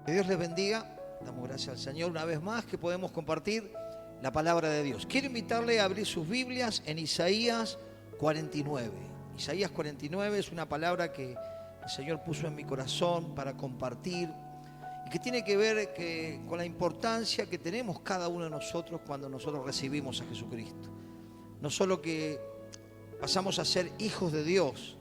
Que Dios les bendiga. Damos gracias al Señor una vez más que podemos compartir la palabra de Dios. Quiero invitarle a abrir sus Biblias en Isaías 49. Isaías 49 es una palabra que el Señor puso en mi corazón para compartir y que tiene que ver con la importancia que tenemos cada uno de nosotros cuando nosotros recibimos a Jesucristo. No solo que pasamos a ser hijos de Dios,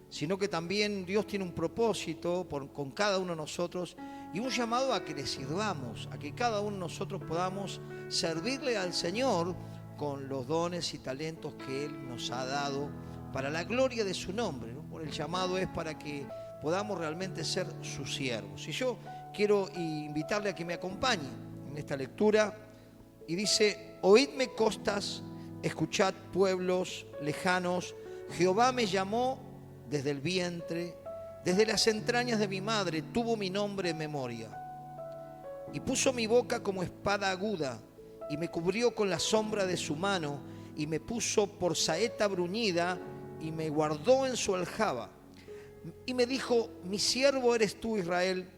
sino que también Dios tiene un propósito con cada uno de nosotros y un llamado a que le sirvamos, a que cada uno de nosotros podamos servirle al Señor con los dones y talentos que Él nos ha dado para la gloria de su nombre, ¿no? El llamado es para que podamos realmente ser sus siervos. Y yo quiero invitarle a que me acompañe en esta lectura y dice: oídme costas, escuchad pueblos lejanos, Jehová me llamó desde el vientre, desde las entrañas de mi madre tuvo mi nombre en memoria. Y puso mi boca como espada aguda, y me cubrió con la sombra de su mano, y me puso por saeta bruñida, y me guardó en su aljaba. Y me dijo: mi siervo eres tú, Israel,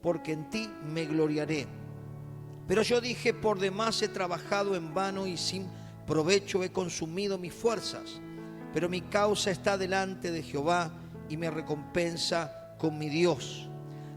porque en ti me gloriaré. Pero yo dije: por demás he trabajado en vano y sin provecho he consumido mis fuerzas. Pero mi causa está delante de Jehová y me recompensa con mi Dios.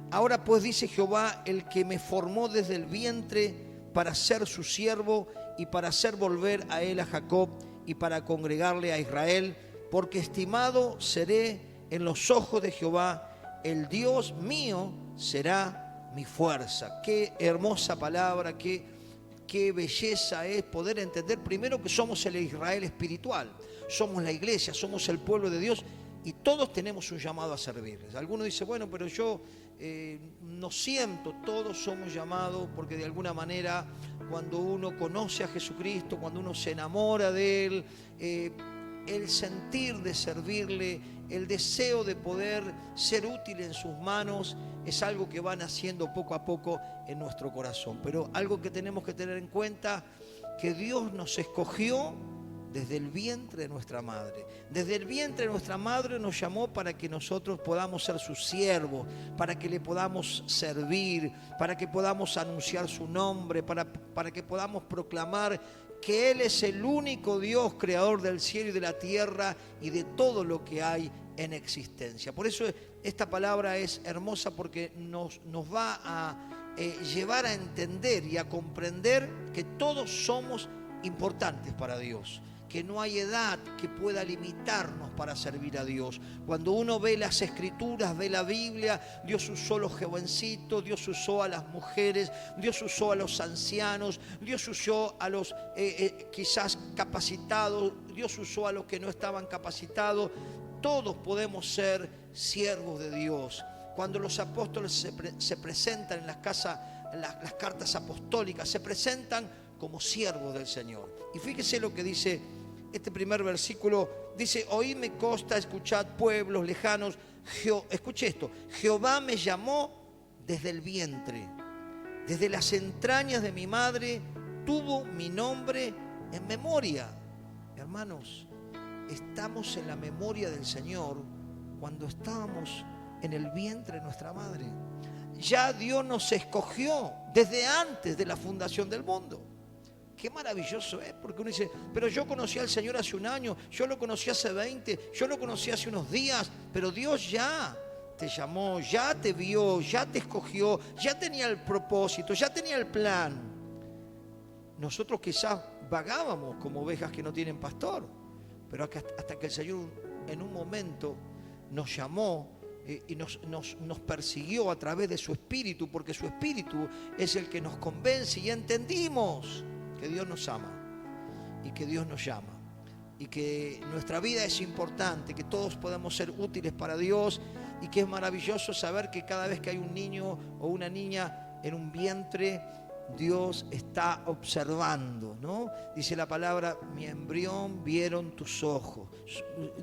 Ahora pues, dice Jehová, el que me formó desde el vientre para ser su siervo y para hacer volver a él a Jacob y para congregarle a Israel, porque estimado seré en los ojos de Jehová, el Dios mío será mi fuerza. Qué hermosa palabra, qué belleza es poder entender primero que somos el Israel espiritual, somos la iglesia, somos el pueblo de Dios y todos tenemos un llamado a servirles. Algunos dicen: bueno, pero yo no siento. Todos somos llamados porque de alguna manera cuando uno conoce a Jesucristo, cuando uno se enamora de Él, el sentir de servirle, el deseo de poder ser útil en sus manos es algo que va naciendo poco a poco en nuestro corazón. Pero algo que tenemos que tener en cuenta, que Dios nos escogió desde el vientre de nuestra madre. Desde el vientre de nuestra madre nos llamó para que nosotros podamos ser sus siervos, para que le podamos servir, para que podamos anunciar su nombre, para que podamos proclamar que Él es el único Dios, creador del cielo y de la tierra y de todo lo que hay en existencia. Por eso esta palabra es hermosa, porque nos va a llevar a entender y a comprender que todos somos importantes para Dios, que no hay edad que pueda limitarnos para servir a Dios. Cuando uno ve las Escrituras, ve la Biblia, Dios usó a los jovencitos, Dios usó a las mujeres, Dios usó a los ancianos, Dios usó a los quizás capacitados, Dios usó a los que no estaban capacitados. Todos podemos ser siervos de Dios. Cuando los apóstoles se presentan en las cartas apostólicas, se presentan como siervos del Señor. Y fíjese lo que dice este primer versículo. Dice: oídme costa, escuchad pueblos lejanos. Escuche esto: Jehová me llamó desde el vientre, desde las entrañas de mi madre tuvo mi nombre en memoria. Hermanos, estamos en la memoria del Señor cuando estábamos en el vientre de nuestra madre. Ya Dios nos escogió desde antes de la fundación del mundo. Qué maravilloso es, porque uno dice: pero yo conocí al Señor hace un año, yo lo conocí hace 20, yo lo conocí hace unos días. Pero Dios ya te llamó, ya te vio, ya te escogió, ya tenía el propósito, ya tenía el plan. Nosotros quizás vagábamos como ovejas que no tienen pastor, pero hasta que el Señor en un momento nos llamó y nos persiguió a través de su Espíritu, porque su Espíritu es el que nos convence, y entendimos que Dios nos ama y que Dios nos llama y que nuestra vida es importante, que todos podemos ser útiles para Dios, y que es maravilloso saber que cada vez que hay un niño o una niña en un vientre, Dios está observando, ¿no? Dice la palabra: mi embrión vieron tus ojos.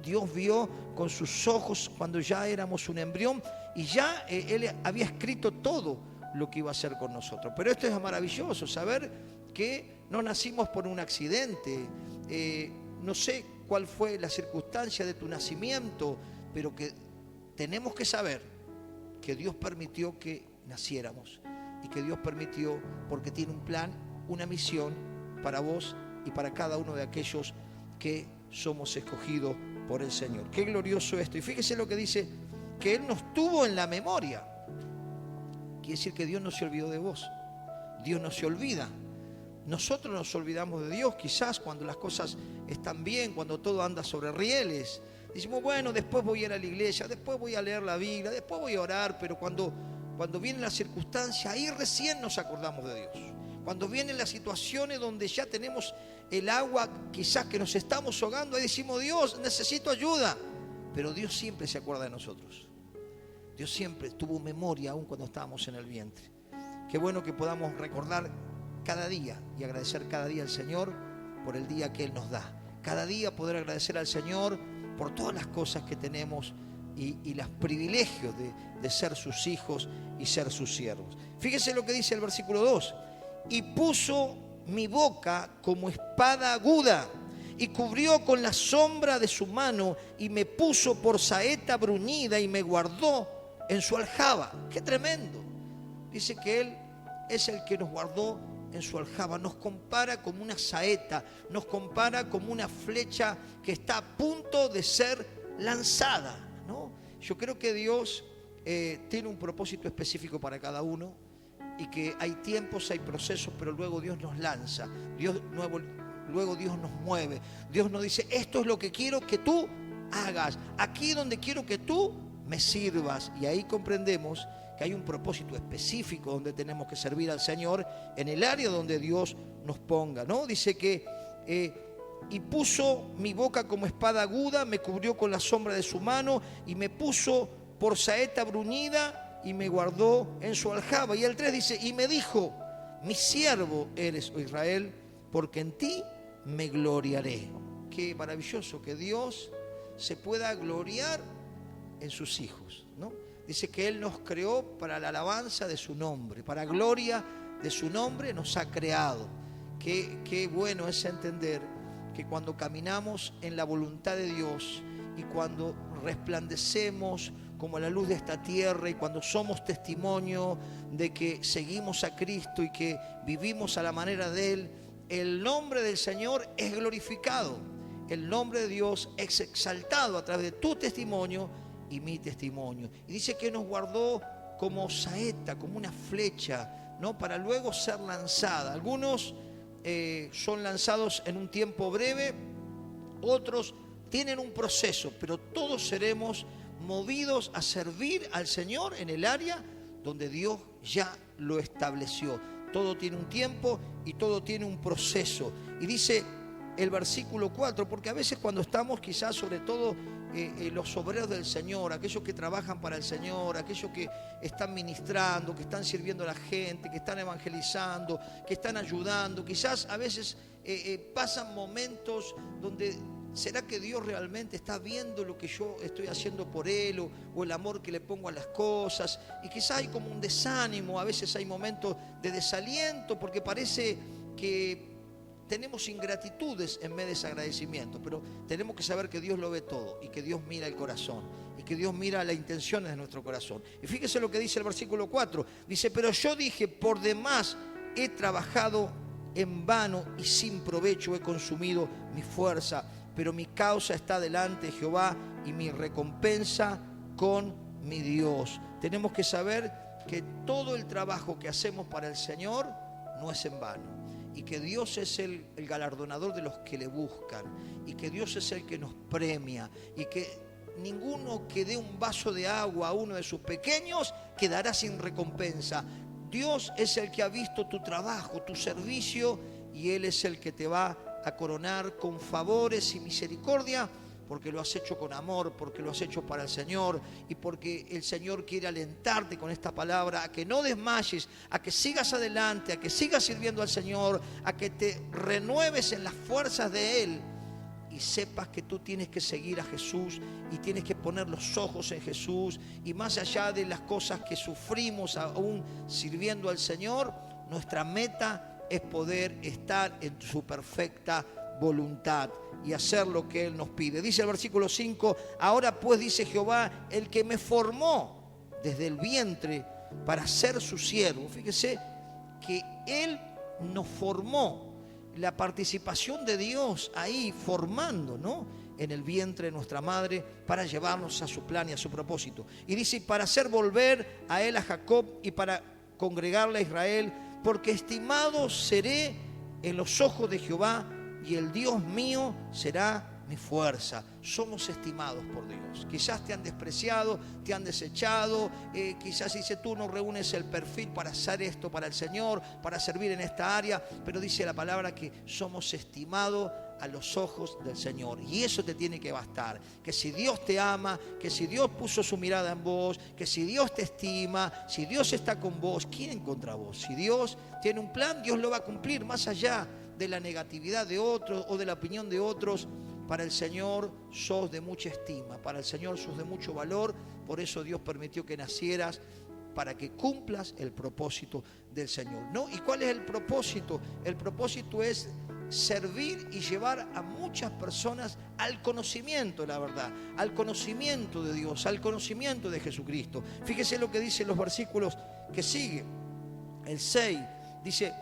Dios vio con sus ojos cuando ya éramos un embrión, y ya Él había escrito todo lo que iba a hacer con nosotros. Pero esto es maravilloso, saber que no nacimos por un accidente. No sé cuál fue la circunstancia de tu nacimiento, pero que tenemos que saber que Dios permitió que naciéramos. y que Dios permitió porque tiene un plan, una misión para vos y para cada uno de aquellos que somos escogidos por el Señor. Qué glorioso esto. Y fíjese lo que dice, que Él nos tuvo en la memoria. Quiere decir que Dios no se olvidó de vos. Dios no se olvida. Nosotros nos olvidamos de Dios quizás cuando las cosas están bien, cuando todo anda sobre rieles. Decimos, bueno, después voy a ir a la iglesia, después voy a leer la Biblia, después voy a orar, pero cuando vienen las circunstancias, ahí recién nos acordamos de Dios. Cuando vienen las situaciones donde ya tenemos el agua, quizás que nos estamos ahogando, ahí decimos, Dios, necesito ayuda. Pero Dios siempre se acuerda de nosotros. Dios siempre tuvo memoria aún cuando estábamos en el vientre. Qué bueno que podamos recordar cada día y agradecer cada día al Señor por el día que Él nos da. Cada día poder agradecer al Señor por todas las cosas que tenemos y los privilegios de ser sus hijos y ser sus siervos. Fíjese lo que dice el versículo 2. Y puso mi boca como espada aguda y cubrió con la sombra de su mano y me puso por saeta bruñida y me guardó en su aljaba. ¡Qué tremendo! Dice que Él es el que nos guardó en su aljaba. Nos compara como una saeta, nos compara como una flecha que está a punto de ser lanzada, ¿no? Yo creo que Dios tiene un propósito específico para cada uno y que hay tiempos, hay procesos, pero luego Dios nos lanza, luego Dios nos mueve. Dios nos dice, esto es lo que quiero que tú hagas, aquí donde quiero que tú me sirvas. Y ahí comprendemos que hay un propósito específico donde tenemos que servir al Señor en el área donde Dios nos ponga, ¿no? Dice que y puso mi boca como espada aguda, me cubrió con la sombra de su mano y me puso por saeta bruñida y me guardó en su aljaba. Y el 3 dice, y me dijo, mi siervo eres, oh Israel, porque en ti me gloriaré. Qué maravilloso que Dios se pueda gloriar en sus hijos, ¿no? Dice que Él nos creó para la alabanza de su nombre, para gloria de su nombre nos ha creado. Qué bueno es entender que cuando caminamos en la voluntad de Dios y cuando resplandecemos como la luz de esta tierra y cuando somos testimonio de que seguimos a Cristo y que vivimos a la manera de Él, el nombre del Señor es glorificado. El nombre de Dios es exaltado a través de tu testimonio y mi testimonio. Y dice que nos guardó como saeta, como una flecha, ¿no? Para luego ser lanzada. Algunos son lanzados en un tiempo breve, otros tienen un proceso, pero todos seremos movidos a servir al Señor en el área donde Dios ya lo estableció. Todo tiene un tiempo y todo tiene un proceso. Y dice el versículo 4, porque a veces cuando estamos quizás sobre todo los obreros del Señor, aquellos que trabajan para el Señor, aquellos que están ministrando, que están sirviendo a la gente, que están evangelizando, que están ayudando, quizás a veces pasan momentos donde ¿será que Dios realmente está viendo lo que yo estoy haciendo por Él o el amor que le pongo a las cosas? Y quizás hay como un desánimo, a veces hay momentos de desaliento porque parece que tenemos ingratitudes en vez de desagradecimiento, pero tenemos que saber que Dios lo ve todo y que Dios mira el corazón y que Dios mira las intenciones de nuestro corazón. Y fíjese lo que dice el versículo 4, dice, pero yo dije, por demás he trabajado en vano y sin provecho he consumido mi fuerza, pero mi causa está delante de Jehová y mi recompensa con mi Dios. Tenemos que saber que todo el trabajo que hacemos para el Señor no es en vano. Y que Dios es el galardonador de los que le buscan. Y que Dios es el que nos premia. Y que ninguno que dé un vaso de agua a uno de sus pequeños quedará sin recompensa. Dios es el que ha visto tu trabajo, tu servicio, y Él es el que te va a coronar con favores y misericordia, porque lo has hecho con amor, porque lo has hecho para el Señor y porque el Señor quiere alentarte con esta palabra a que no desmayes, a que sigas adelante, a que sigas sirviendo al Señor, a que te renueves en las fuerzas de Él y sepas que tú tienes que seguir a Jesús y tienes que poner los ojos en Jesús, y más allá de las cosas que sufrimos aún sirviendo al Señor, nuestra meta es poder estar en su perfecta voluntad y hacer lo que Él nos pide. Dice el versículo 5, ahora pues dice Jehová, el que me formó desde el vientre, para ser su siervo. Fíjese que Él nos formó, la participación de Dios ahí formando, ¿no?, en el vientre de nuestra madre para llevarnos a su plan y a su propósito. Y dice, para hacer volver a Él a Jacob y para congregarle a Israel, porque estimado seré en los ojos de Jehová y el Dios mío será mi fuerza. Somos estimados por Dios. Quizás te han despreciado, te han desechado, quizás dice tú no reúnes el perfil para hacer esto para el Señor, para servir en esta área, pero dice la palabra que somos estimados a los ojos del Señor, y eso te tiene que bastar. Que si Dios te ama, que si Dios puso su mirada en vos, que si Dios te estima, si Dios está con vos, ¿quién en contra vos? Si Dios tiene un plan, Dios lo va a cumplir, más allá de la negatividad de otros o de la opinión de otros. Para el Señor sos de mucha estima, para el Señor sos de mucho valor. Por eso Dios permitió que nacieras, para que cumplas el propósito del Señor, ¿no? ¿Y cuál es el propósito? El propósito es servir y llevar a muchas personas al conocimiento de la verdad, al conocimiento de Dios, al conocimiento de Jesucristo. Fíjese lo que dicen los versículos que siguen. El 6 dice,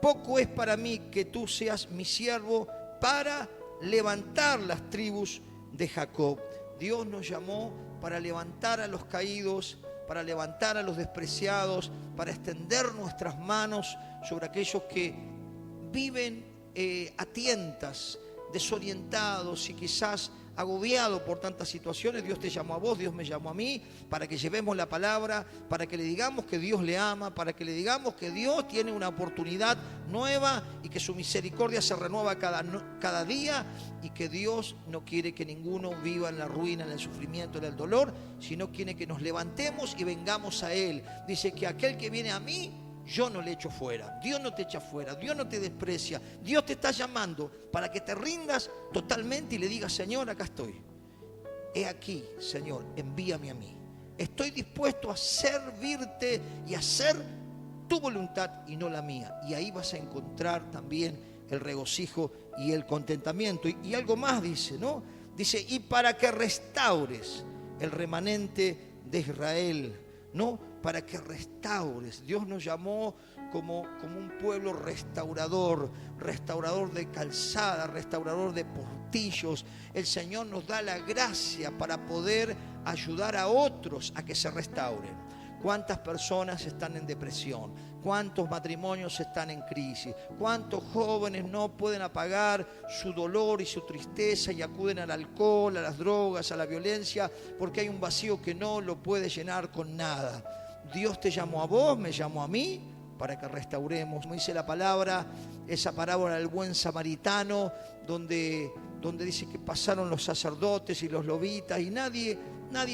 poco es para mí que tú seas mi siervo para levantar las tribus de Jacob. Dios nos llamó para levantar a los caídos, para levantar a los despreciados, para extender nuestras manos sobre aquellos que viven a tientas, desorientados y quizás agobiados por tantas situaciones. Dios te llamó a vos, Dios me llamó a mí, para que llevemos la palabra, para que le digamos que Dios le ama, para que le digamos que Dios tiene una oportunidad nueva y que su misericordia se renueva cada día, y que Dios no quiere que ninguno viva en la ruina, en el sufrimiento, en el dolor, sino quiere que nos levantemos y vengamos a Él. Dice que aquel que viene a mí, yo no le echo fuera. Dios no te echa fuera, Dios no te desprecia. Dios te está llamando para que te rindas totalmente y le digas, Señor, acá estoy. He aquí, Señor, envíame a mí. Estoy dispuesto a servirte y a hacer tu voluntad y no la mía. Y ahí vas a encontrar también el regocijo y el contentamiento. Y algo más dice, ¿no? Dice, y para que restaures el remanente de Israel, ¿no? Para que restaures. Dios nos llamó como un pueblo restaurador, restaurador de calzada, restaurador de portillos. El Señor nos da la gracia para poder ayudar a otros a que se restauren. ¿Cuántas personas están en depresión? ¿Cuántos matrimonios están en crisis? ¿Cuántos jóvenes no pueden apagar su dolor y su tristeza y acuden al alcohol, a las drogas, a la violencia, porque hay un vacío que no lo puede llenar con nada? Dios te llamó a vos, me llamó a mí, para que restauremos. Como dice la palabra, esa parábola del buen samaritano, donde dice que pasaron los sacerdotes y los levitas y nadie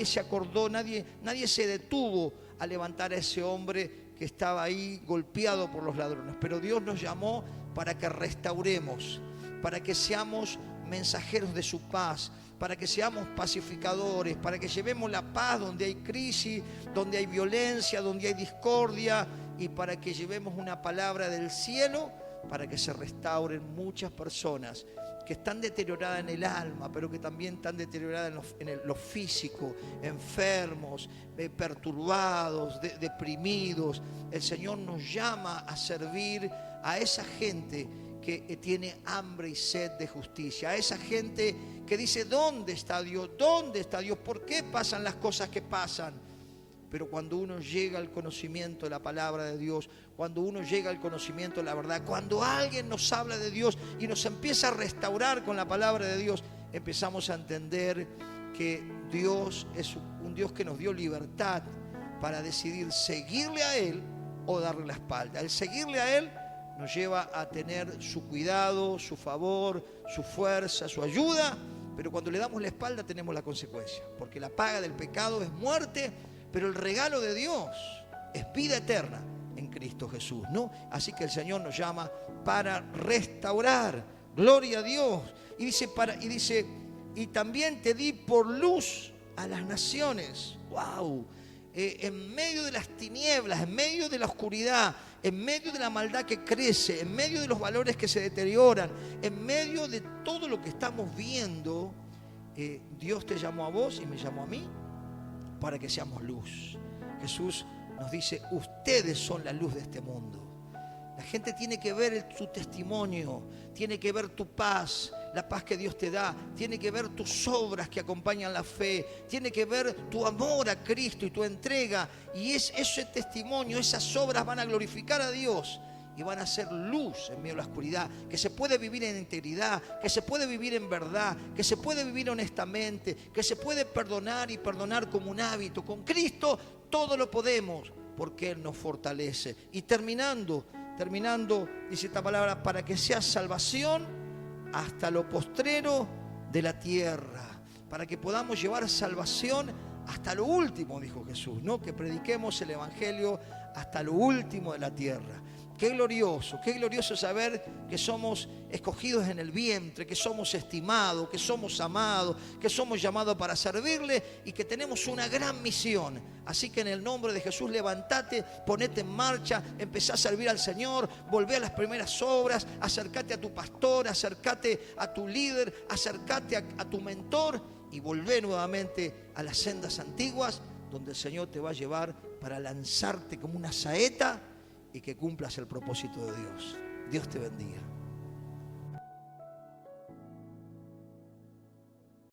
se acordó, nadie se detuvo a levantar a ese hombre que estaba ahí golpeado por los ladrones. Pero Dios nos llamó para que restauremos, para que seamos mensajeros de su paz, para que seamos pacificadores, para que llevemos la paz donde hay crisis, donde hay violencia, donde hay discordia, y para que llevemos una palabra del cielo, para que se restauren muchas personas que están deterioradas en el alma, pero que también están deterioradas en lo físico, enfermos, perturbados, deprimidos. El Señor nos llama a servir a esa gente que tiene hambre y sed de justicia, a esa gente que dice, ¿dónde está Dios? ¿Dónde está Dios? ¿Por qué pasan las cosas que pasan? Pero cuando uno llega al conocimiento de la palabra de Dios, cuando uno llega al conocimiento de la verdad, cuando alguien nos habla de Dios y nos empieza a restaurar con la palabra de Dios, empezamos a entender que Dios es un Dios que nos dio libertad para decidir seguirle a Él o darle la espalda. El seguirle a Él nos lleva a tener su cuidado, su favor, su fuerza, su ayuda, pero cuando le damos la espalda tenemos la consecuencia, porque la paga del pecado es muerte, pero el regalo de Dios es vida eterna en Cristo Jesús, ¿no? Así que el Señor nos llama para restaurar. Gloria a Dios. Y dice, y también te di por luz a las naciones. ¡Wow! En medio de las tinieblas, en medio de la oscuridad, en medio de la maldad que crece, en medio de los valores que se deterioran, en medio de todo lo que estamos viendo, Dios te llamó a vos y me llamó a mí para que seamos luz. Jesús nos dice, ustedes son la luz de este mundo. La gente tiene que ver tu testimonio, tiene que ver tu paz, la paz que Dios te da, tiene que ver tus obras que acompañan la fe, tiene que ver tu amor a Cristo y tu entrega. Y ese testimonio, esas obras van a glorificar a Dios y van a ser luz en medio de la oscuridad, que se puede vivir en integridad, que se puede vivir en verdad, que se puede vivir honestamente, que se puede perdonar y perdonar como un hábito. Con Cristo todo lo podemos porque Él nos fortalece. Y terminando, dice esta palabra, para que sea salvación hasta lo postrero de la tierra, para que podamos llevar salvación hasta lo último, dijo Jesús, ¿no? Que prediquemos el Evangelio hasta lo último de la tierra. Qué glorioso saber que somos escogidos en el vientre, que somos estimados, que somos amados, que somos llamados para servirle y que tenemos una gran misión. Así que en el nombre de Jesús, levántate, ponete en marcha, empezá a servir al Señor, volvé a las primeras obras, acércate a tu pastor, acércate a tu líder, acércate a tu mentor y volvé nuevamente a las sendas antiguas donde el Señor te va a llevar para lanzarte como una saeta y que cumplas el propósito de Dios. Dios te bendiga.